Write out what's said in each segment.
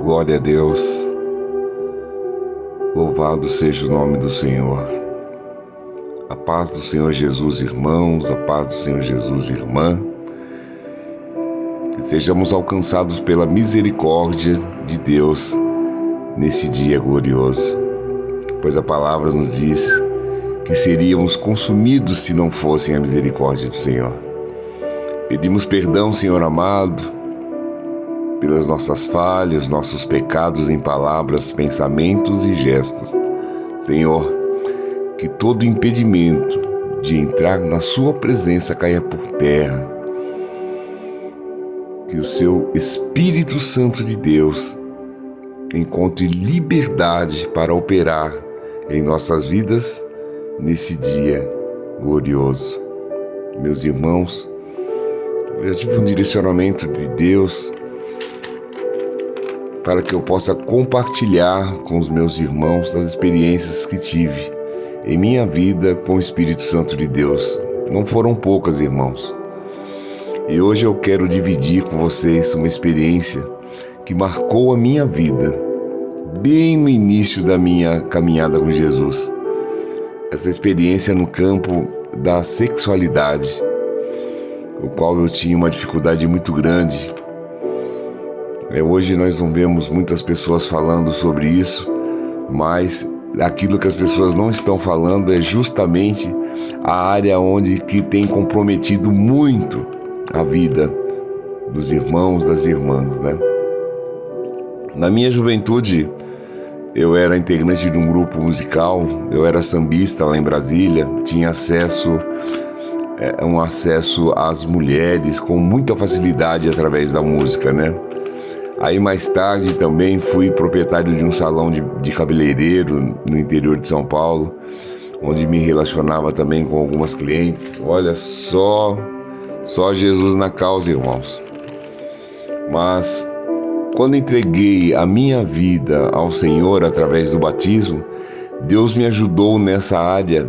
Glória a Deus, louvado seja o nome do Senhor. A paz do Senhor Jesus, irmãos, a paz do Senhor Jesus, irmã. Que sejamos alcançados pela misericórdia de Deus nesse dia glorioso, pois a palavra nos diz que seríamos consumidos se não fossem a misericórdia do Senhor. Pedimos perdão, Senhor amado, pelas nossas falhas, nossos pecados em palavras, pensamentos e gestos. Senhor, que todo impedimento de entrar na sua presença caia por terra. Que o seu Espírito Santo de Deus encontre liberdade para operar em nossas vidas nesse dia glorioso. Meus irmãos, eu já tive um direcionamento de Deus para que eu possa compartilhar com os meus irmãos as experiências que tive em minha vida com o Espírito Santo de Deus. Não foram poucas, irmãos. E hoje eu quero dividir com vocês uma experiência que marcou a minha vida, bem no início da minha caminhada com Jesus. Essa experiência no campo da sexualidade, o qual eu tinha uma dificuldade muito grande. Hoje nós não vemos muitas pessoas falando sobre isso, mas aquilo que as pessoas não estão falando é justamente a área onde que tem comprometido muito a vida dos irmãos, das irmãs, né? Na minha juventude, eu era integrante de um grupo musical, eu era sambista lá em Brasília, tinha um acesso às mulheres com muita facilidade através da música, né? Aí mais tarde também fui proprietário de um salão de cabeleireiro no interior de São Paulo, onde me relacionava também com algumas clientes. Olha só Jesus na causa, irmãos. Mas quando entreguei a minha vida ao Senhor através do batismo, Deus me ajudou nessa área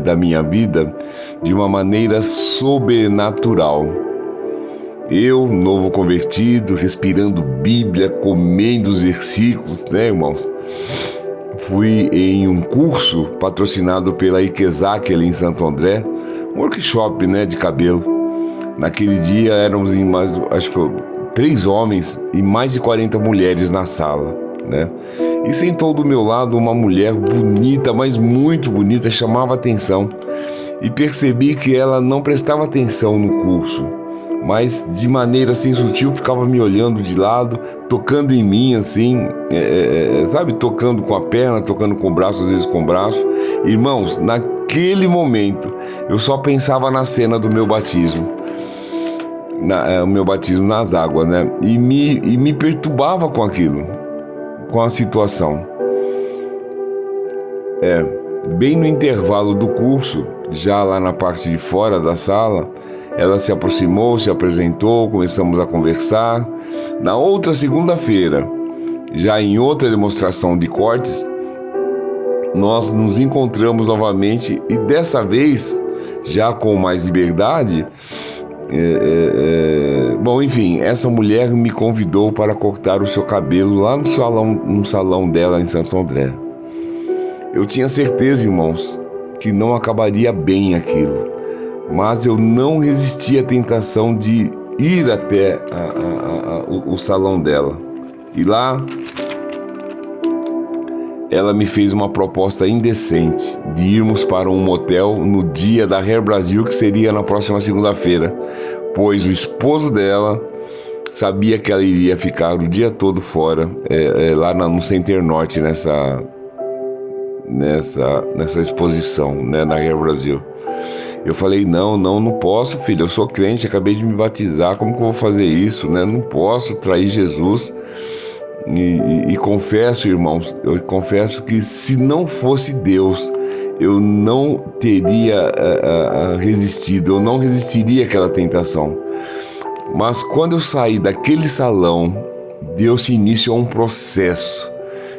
da minha vida de uma maneira sobrenatural. Eu, novo convertido, respirando Bíblia, comendo os versículos, né, irmãos? Fui em um curso patrocinado pela Ikezak ali em Santo André, um workshop, né, de cabelo. Naquele dia éramos acho que 3 homens e mais de 40 mulheres na sala, né? E sentou do meu lado uma mulher bonita, mas muito bonita, chamava atenção. E percebi que ela não prestava atenção no curso, mas de maneira assim sutil ficava me olhando de lado, tocando em mim assim, sabe, tocando com a perna, tocando com o braço, às vezes com o braço. Irmãos, naquele momento eu só pensava na cena do meu batismo, o meu batismo nas águas, né? E me perturbava com aquilo, com a situação. Bem no intervalo do curso, já lá na parte de fora da sala, ela se aproximou, se apresentou, começamos a conversar. Na outra segunda-feira, já em outra demonstração de cortes, nós nos encontramos novamente e dessa vez, já com mais liberdade. Bom, enfim, essa mulher me convidou para cortar o seu cabelo lá no salão dela em Santo André. Eu tinha certeza, irmãos, que não acabaria bem aquilo. Mas eu não resisti à tentação de ir até o salão dela. E lá, ela me fez uma proposta indecente de irmos para um motel no dia da Hair Brasil, que seria na próxima segunda-feira, pois o esposo dela sabia que ela iria ficar o dia todo fora, lá no Center Norte, nessa exposição, né, na Hair Brasil. Eu falei, não posso, filho, eu sou crente, acabei de me batizar, como que eu vou fazer isso, né? Não posso trair Jesus. E confesso, irmãos, eu confesso que se não fosse Deus, eu não teria resistido, eu não resistiria àquela tentação. Mas quando eu saí daquele salão, deu-se início a um processo.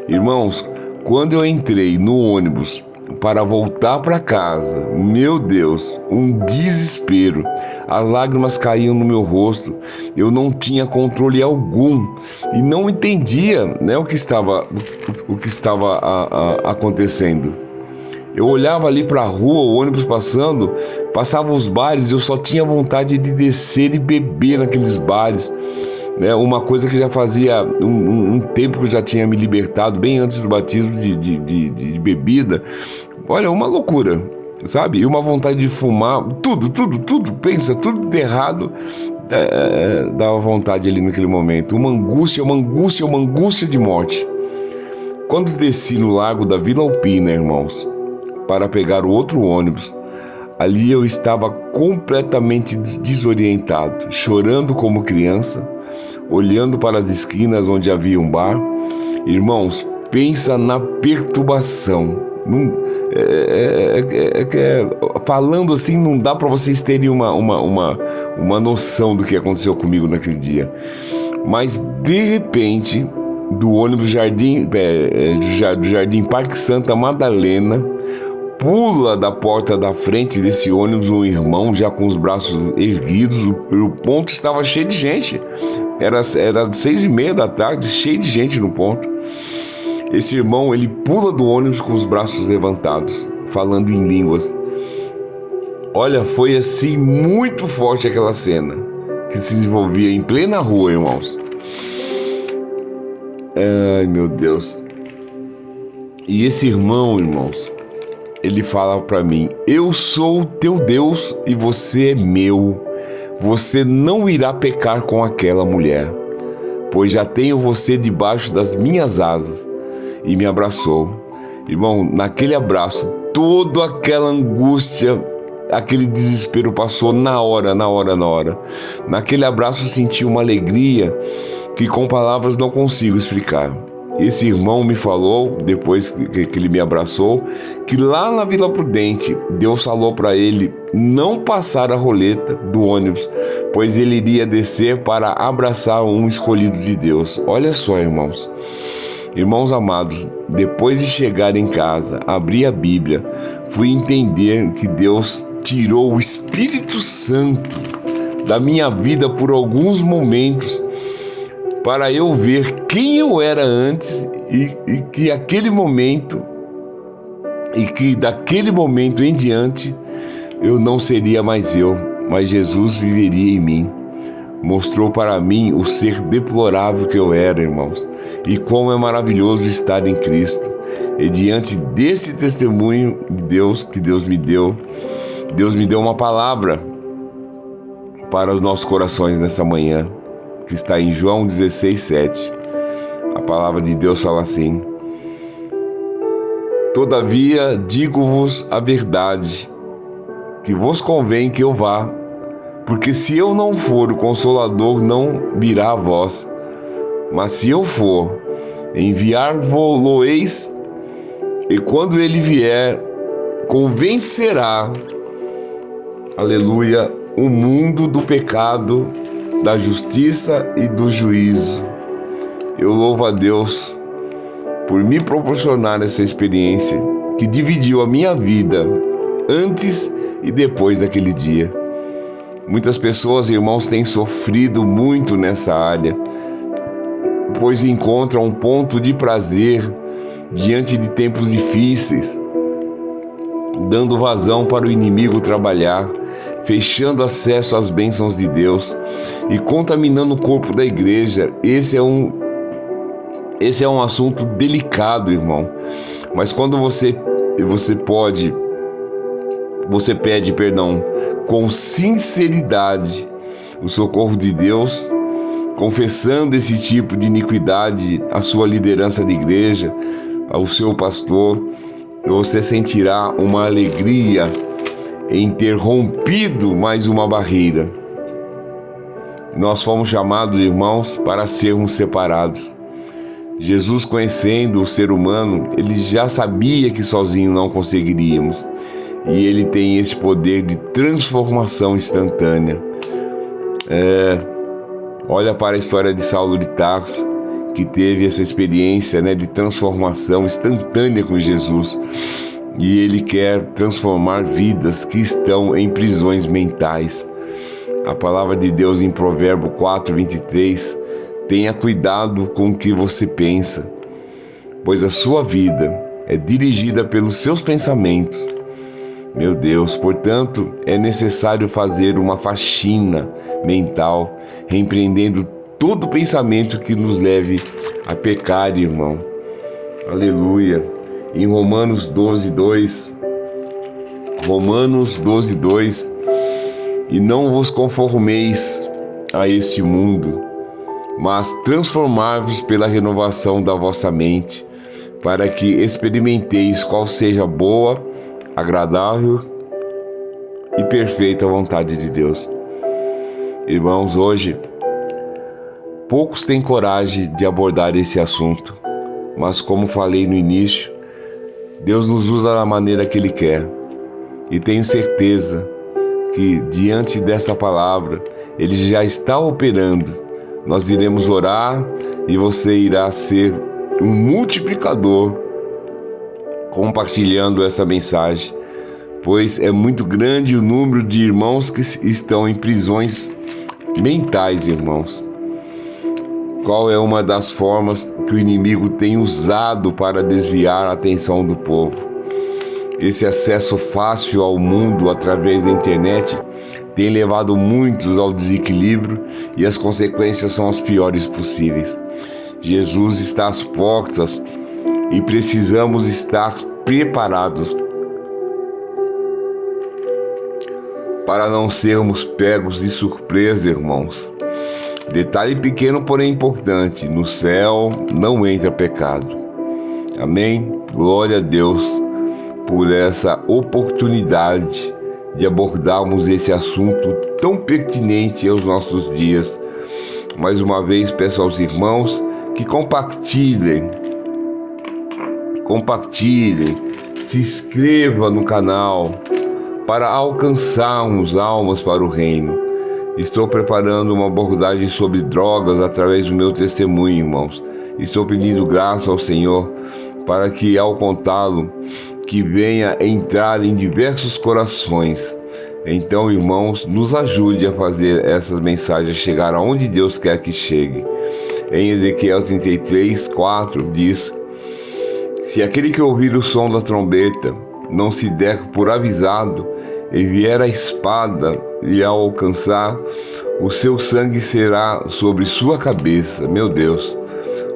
Irmãos, quando eu entrei no ônibus para voltar para casa. Meu Deus, um desespero. As lágrimas caíam no meu rosto. Eu não tinha controle algum e não entendia, né, o que estava acontecendo. Eu olhava ali para a rua, o ônibus passava os bares, eu só tinha vontade de descer e beber naqueles bares. Né, uma coisa que já fazia um tempo que eu já tinha me libertado, bem antes do batismo, de bebida. Olha, uma loucura, sabe? E uma vontade de fumar, tudo, pensa, tudo de errado, dava vontade ali naquele momento. Uma angústia de morte. Quando desci no Largo da Vila Alpina, irmãos, para pegar o outro ônibus, ali eu estava completamente desorientado, chorando como criança, olhando para as esquinas onde havia um bar. Irmãos, pensa na perturbação. Falando assim, não dá para vocês terem uma noção do que aconteceu comigo naquele dia. Mas de repente, do ônibus do Jardim Parque Santa Madalena, pula da porta da frente desse ônibus um irmão já com os braços erguidos. O ponto estava cheio de gente. Era 6:30 da tarde, cheio de gente no ponto. Esse irmão, ele pula do ônibus com os braços levantados, falando em línguas. Olha, foi assim muito forte aquela cena que se desenvolvia em plena rua, irmãos. Ai, meu Deus. E esse irmão, irmãos, ele fala para mim: eu sou o teu Deus e você é meu. Você não irá pecar com aquela mulher, pois já tenho você debaixo das minhas asas. E me abraçou. Irmão, naquele abraço, toda aquela angústia, aquele desespero passou na hora. Naquele abraço eu senti uma alegria que com palavras não consigo explicar. Esse irmão me falou, depois que ele me abraçou, que lá na Vila Prudente, Deus falou para ele não passar a roleta do ônibus, pois ele iria descer para abraçar um escolhido de Deus. Olha só, irmãos. Irmãos amados, depois de chegar em casa, abrir a Bíblia, fui entender que Deus tirou o Espírito Santo da minha vida por alguns momentos para eu ver quem eu era antes e que daquele momento em diante eu não seria mais eu, mas Jesus viveria em mim. Mostrou para mim o ser deplorável que eu era, irmãos, e como é maravilhoso estar em Cristo. E diante desse testemunho de Deus que Deus me deu uma palavra para os nossos corações nessa manhã, que está em João 16:7. A palavra de Deus fala assim: todavia digo-vos a verdade, que vos convém que eu vá, porque se eu não for, o Consolador não virá a vós. Mas se eu for, enviar-vos-lo-eis, e quando ele vier, convencerá, aleluia, o mundo do pecado, da justiça e do juízo. Eu louvo a Deus por me proporcionar essa experiência que dividiu a minha vida antes e depois daquele dia. Muitas pessoas, irmãos, têm sofrido muito nessa área, pois encontram um ponto de prazer diante de tempos difíceis, dando vazão para o inimigo trabalhar, fechando acesso às bênçãos de Deus e contaminando o corpo da igreja. Esse é um assunto delicado, irmão. Mas quando você pede perdão com sinceridade, o socorro de Deus, confessando esse tipo de iniquidade à sua liderança de igreja, ao seu pastor, você sentirá uma alegria em ter rompido mais uma barreira. Nós fomos chamados, irmãos, para sermos separados. Jesus, conhecendo o ser humano, ele já sabia que sozinho não conseguiríamos. E ele tem esse poder de transformação instantânea. Olha para a história de Saulo de Tarso, que teve essa experiência, né, de transformação instantânea com Jesus. e Ele quer transformar vidas que estão em prisões mentais. A palavra de Deus em Provérbio 4:23: tenha cuidado com o que você pensa, pois a sua vida é dirigida pelos seus pensamentos. Meu Deus, portanto, é necessário fazer uma faxina mental, repreendendo todo pensamento que nos leve a pecar, irmão. Aleluia. Em Romanos 12:2, e não vos conformeis a este mundo, mas transformai-vos pela renovação da vossa mente, para que experimenteis qual seja a boa, agradável e perfeita vontade de Deus. Irmãos, hoje, poucos têm coragem de abordar esse assunto, mas como falei no início, Deus nos usa da maneira que Ele quer, e tenho certeza que diante dessa palavra Ele já está operando. Nós iremos orar e você irá ser um multiplicador compartilhando essa mensagem, pois é muito grande o número de irmãos que estão em prisões mentais, irmãos. Qual é uma das formas que o inimigo tem usado para desviar a atenção do povo? Esse acesso fácil ao mundo através da internet tem levado muitos ao desequilíbrio e as consequências são as piores possíveis. Jesus está às portas e precisamos estar preparados para não sermos pegos de surpresa, irmãos. Detalhe pequeno, porém importante: no céu não entra pecado. Amém? Glória a Deus por essa oportunidade de abordarmos esse assunto tão pertinente aos nossos dias. Mais uma vez peço aos irmãos que compartilhem, se inscreva no canal para alcançarmos almas para o reino. Estou preparando uma abordagem sobre drogas através do meu testemunho, irmãos. Estou pedindo graça ao Senhor para que, ao contá-lo, que venha entrar em diversos corações. Então, irmãos, nos ajude a fazer essas mensagens chegar aonde Deus quer que chegue. Em Ezequiel 33:4 diz: se aquele que ouvir o som da trombeta não se der por avisado e vier a espada e ao alcançar, o seu sangue será sobre sua cabeça. Meu Deus,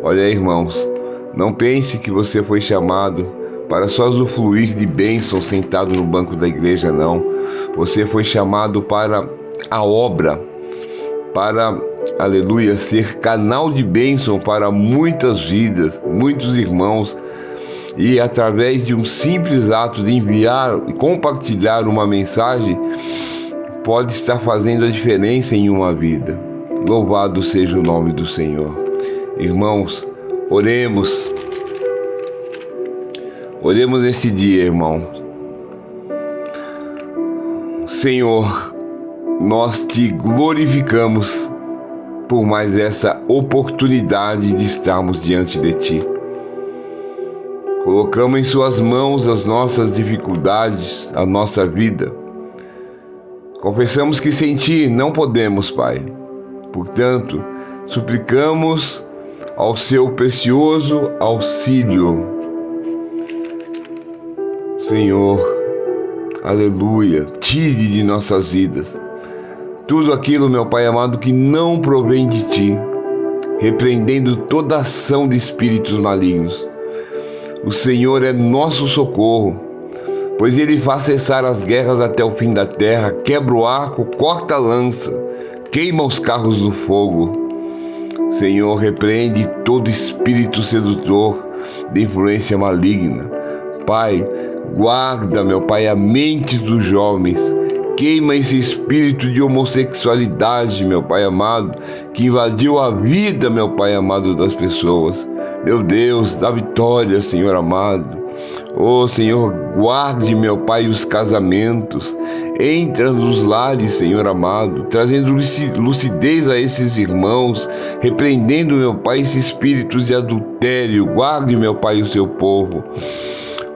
olha aí, irmãos, não pense que você foi chamado para só usufruir de bênçãos sentado no banco da igreja, não. Você foi chamado para a obra, para, aleluia, ser canal de bênção para muitas vidas, muitos irmãos. E através de um simples ato de enviar e compartilhar uma mensagem, pode estar fazendo a diferença em uma vida. Louvado seja o nome do Senhor. Irmãos, oremos. Oremos esse dia, irmão. Senhor, nós te glorificamos por mais essa oportunidade de estarmos diante de ti. Colocamos em suas mãos as nossas dificuldades, a nossa vida. Confessamos que sem ti não podemos, Pai. Portanto, suplicamos ao seu precioso auxílio. Senhor, aleluia, tire de nossas vidas tudo aquilo, meu Pai amado, que não provém de ti, repreendendo toda ação de espíritos malignos. O Senhor é nosso socorro, pois Ele faz cessar as guerras até o fim da terra, quebra o arco, corta a lança, queima os carros no fogo. Senhor, repreende todo espírito sedutor de influência maligna. Pai, guarda, meu Pai, a mente dos jovens. Queima esse espírito de homossexualidade, meu Pai amado, que invadiu a vida, meu Pai amado, das pessoas. Meu Deus, dá vitória, Senhor amado. Oh, Senhor, guarde, meu Pai, os casamentos. Entra nos lares, Senhor amado, trazendo lucidez a esses irmãos, repreendendo, meu Pai, esses espíritos de adultério. Guarde, meu Pai, o seu povo.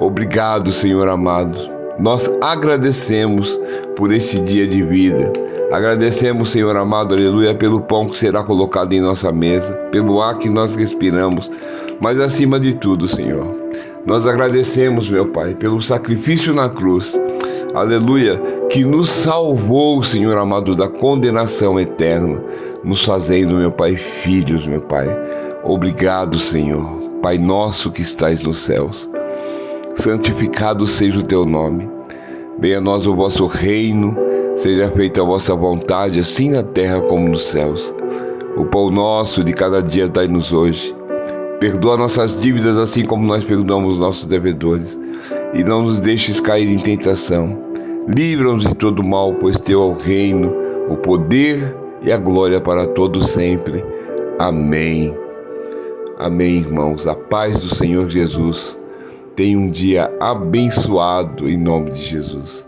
Obrigado, Senhor amado. Nós agradecemos por esse dia de vida. Agradecemos, Senhor amado, aleluia, pelo pão que será colocado em nossa mesa, pelo ar que nós respiramos, mas acima de tudo, Senhor, nós agradecemos, meu Pai, pelo sacrifício na cruz, aleluia, que nos salvou, Senhor amado, da condenação eterna, nos fazendo, meu Pai, filhos, meu Pai. Obrigado, Senhor, Pai nosso que estais nos céus. Santificado seja o teu nome. Venha a nós o vosso reino, seja feita a vossa vontade, assim na terra como nos céus. O pão nosso de cada dia dai-nos hoje. Perdoa nossas dívidas, assim como nós perdoamos nossos devedores. E não nos deixes cair em tentação. Livra-nos de todo mal, pois teu é o reino, o poder e a glória para todos sempre. Amém. Amém, irmãos. A paz do Senhor Jesus. Tenha um dia abençoado em nome de Jesus.